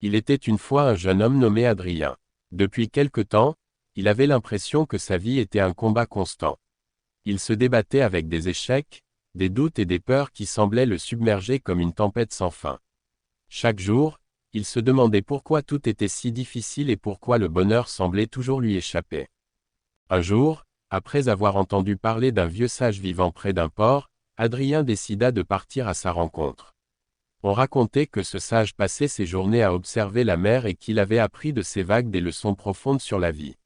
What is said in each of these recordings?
Il était une fois un jeune homme nommé Adrien. Depuis quelque temps, il avait l'impression que sa vie était un combat constant. Il se débattait avec des échecs, des doutes et des peurs qui semblaient le submerger comme une tempête sans fin. Chaque jour, il se demandait pourquoi tout était si difficile et pourquoi le bonheur semblait toujours lui échapper. Un jour, après avoir entendu parler d'un vieux sage vivant près d'un port, Adrien décida de partir à sa rencontre. On racontait que ce sage passait ses journées à observer la mer et qu'il avait appris de ces vagues des leçons profondes sur la vie.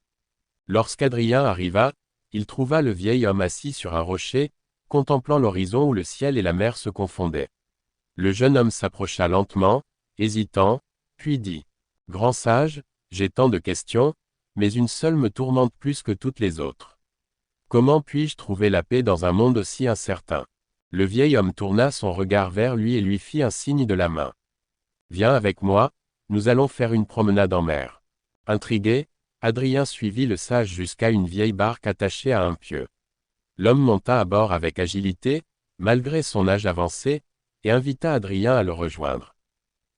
Lorsqu'Adrien arriva, il trouva le vieil homme assis sur un rocher, contemplant l'horizon où le ciel et la mer se confondaient. Le jeune homme s'approcha lentement, hésitant, puis dit « Grand sage, j'ai tant de questions, mais une seule me tourmente plus que toutes les autres. Comment puis-je trouver la paix dans un monde aussi incertain ?» Le vieil homme tourna son regard vers lui et lui fit un signe de la main. « Viens avec moi, nous allons faire une promenade en mer. » Intrigué, Adrien suivit le sage jusqu'à une vieille barque attachée à un pieu. L'homme monta à bord avec agilité, malgré son âge avancé, et invita Adrien à le rejoindre.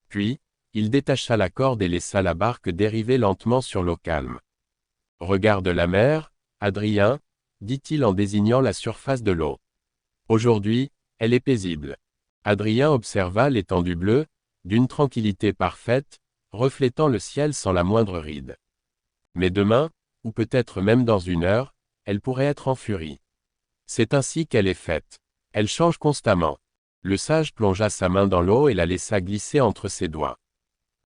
Puis, il détacha la corde et laissa la barque dériver lentement sur l'eau calme. « Regarde la mer, Adrien, » dit-il en désignant la surface de l'eau. « Aujourd'hui, elle est paisible. » Adrien observa l'étendue bleue, d'une tranquillité parfaite, reflétant le ciel sans la moindre ride. Mais demain, ou peut-être même dans une heure, elle pourrait être en furie. C'est ainsi qu'elle est faite. Elle change constamment. Le sage plongea sa main dans l'eau et la laissa glisser entre ses doigts.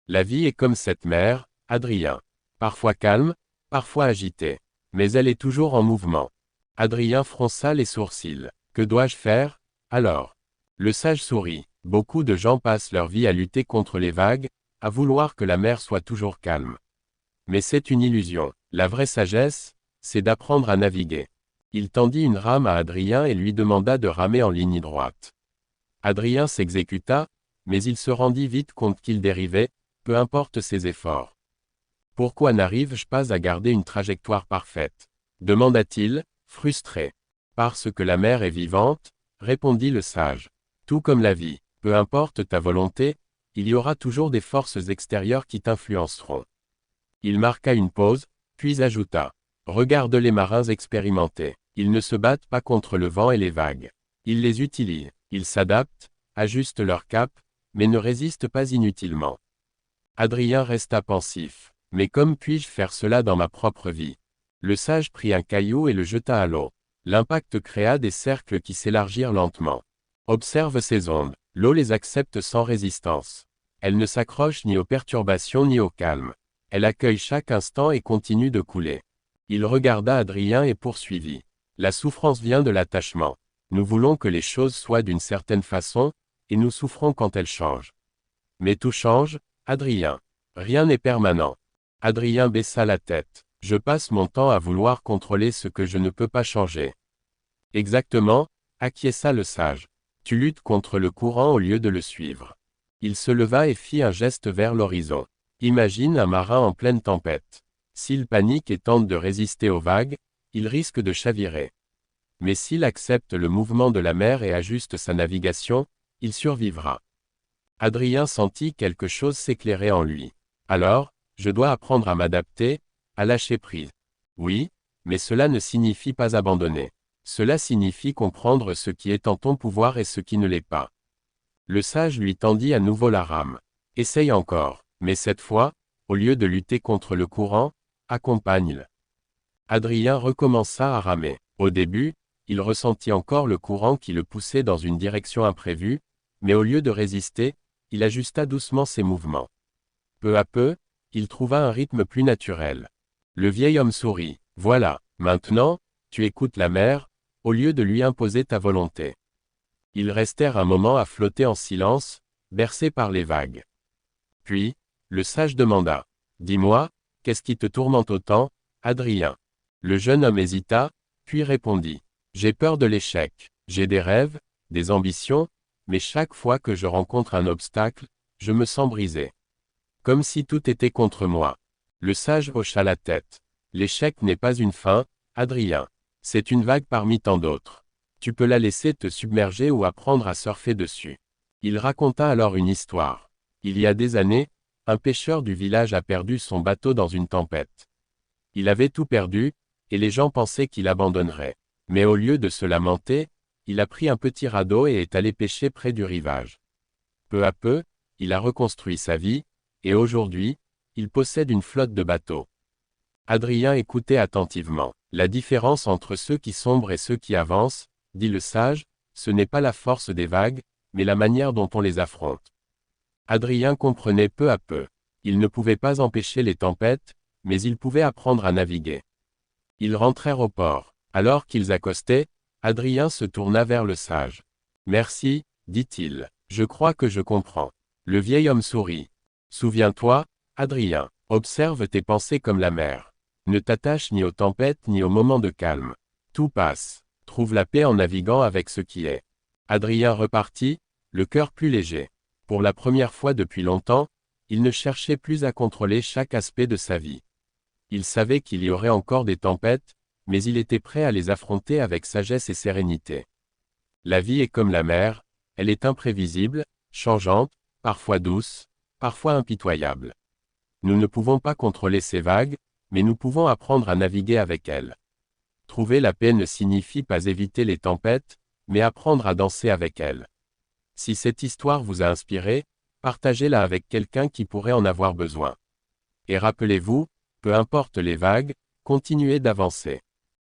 La vie est comme cette mer, Adrien. Parfois calme, parfois agitée. Mais elle est toujours en mouvement. Adrien fronça les sourcils. Que dois-je faire, alors? Le sage sourit. Beaucoup de gens passent leur vie à lutter contre les vagues, à vouloir que la mer soit toujours calme. Mais c'est une illusion. La vraie sagesse, c'est d'apprendre à naviguer. Il tendit une rame à Adrien et lui demanda de ramer en ligne droite. Adrien s'exécuta, mais il se rendit vite compte qu'il dérivait, peu importe ses efforts. « Pourquoi n'arrive-je pas à garder une trajectoire parfaite ?» demanda-t-il, frustré. « Parce que la mer est vivante, » répondit le sage. « Tout comme la vie, peu importe ta volonté, il y aura toujours des forces extérieures qui t'influenceront. » Il marqua une pause, puis ajouta. « Regarde les marins expérimentés. Ils ne se battent pas contre le vent et les vagues. Ils les utilisent. Ils s'adaptent, ajustent leur cap, mais ne résistent pas inutilement. » Adrien resta pensif. « Mais comme puis-je faire cela dans ma propre vie ?» Le sage prit un caillou et le jeta à l'eau. L'impact créa des cercles qui s'élargirent lentement. Observe ces ondes. L'eau les accepte sans résistance. Elle ne s'accroche ni aux perturbations ni au calme. Elle accueille chaque instant et continue de couler. Il regarda Adrien et poursuivit. « La souffrance vient de l'attachement. Nous voulons que les choses soient d'une certaine façon, et nous souffrons quand elles changent. Mais tout change, Adrien. Rien n'est permanent. » Adrien baissa la tête. « Je passe mon temps à vouloir contrôler ce que je ne peux pas changer. » Exactement, acquiesça le sage. Tu luttes contre le courant au lieu de le suivre. Il se leva et fit un geste vers l'horizon. Imagine un marin en pleine tempête. S'il panique et tente de résister aux vagues, il risque de chavirer. Mais s'il accepte le mouvement de la mer et ajuste sa navigation, il survivra. Adrien sentit quelque chose s'éclairer en lui. Alors, je dois apprendre à m'adapter, à lâcher prise. Oui, mais cela ne signifie pas abandonner. Cela signifie comprendre ce qui est en ton pouvoir et ce qui ne l'est pas. Le sage lui tendit à nouveau la rame. Essaye encore, mais cette fois, au lieu de lutter contre le courant, accompagne-le. Adrien recommença à ramer. Au début, il ressentit encore le courant qui le poussait dans une direction imprévue, mais au lieu de résister, il ajusta doucement ses mouvements. Peu à peu, il trouva un rythme plus naturel. Le vieil homme sourit. « Voilà, maintenant, tu écoutes la mer, au lieu de lui imposer ta volonté. » Ils restèrent un moment à flotter en silence, bercés par les vagues. Puis, le sage demanda. « Dis-moi, qu'est-ce qui te tourmente autant, Adrien ?» Le jeune homme hésita, puis répondit. « J'ai peur de l'échec. J'ai des rêves, des ambitions, mais chaque fois que je rencontre un obstacle, je me sens brisé. Comme si tout était contre moi. » Le sage hocha la tête. « L'échec n'est pas une fin, Adrien. C'est une vague parmi tant d'autres. Tu peux la laisser te submerger ou apprendre à surfer dessus. » Il raconta alors une histoire. Il y a des années, Un pêcheur du village a perdu son bateau dans une tempête. Il avait tout perdu, et les gens pensaient qu'il abandonnerait. Mais au lieu de se lamenter, il a pris un petit radeau et est allé pêcher près du rivage. Peu à peu, il a reconstruit sa vie, et aujourd'hui, il possède une flotte de bateaux. Adrien écoutait attentivement. La différence entre ceux qui sombrent et ceux qui avancent, dit le sage, ce n'est pas la force des vagues, mais la manière dont on les affronte. Adrien comprenait peu à peu. Il ne pouvait pas empêcher les tempêtes, mais il pouvait apprendre à naviguer. Ils rentrèrent au port. Alors qu'ils accostaient, Adrien se tourna vers le sage. « Merci, dit-il. Je crois que je comprends. » Le vieil homme sourit. « Souviens-toi, Adrien, observe tes pensées comme la mer. Ne t'attache ni aux tempêtes ni aux moments de calme. Tout passe. Trouve la paix en naviguant avec ce qui est. » Adrien repartit, le cœur plus léger. Pour la première fois depuis longtemps, il ne cherchait plus à contrôler chaque aspect de sa vie. Il savait qu'il y aurait encore des tempêtes, mais il était prêt à les affronter avec sagesse et sérénité. La vie est comme la mer, elle est imprévisible, changeante, parfois douce, parfois impitoyable. Nous ne pouvons pas contrôler ces vagues, mais nous pouvons apprendre à naviguer avec elles. Trouver la paix ne signifie pas éviter les tempêtes, mais apprendre à danser avec elles. Si cette histoire vous a inspiré, partagez-la avec quelqu'un qui pourrait en avoir besoin. Et rappelez-vous, peu importe les vagues, continuez d'avancer.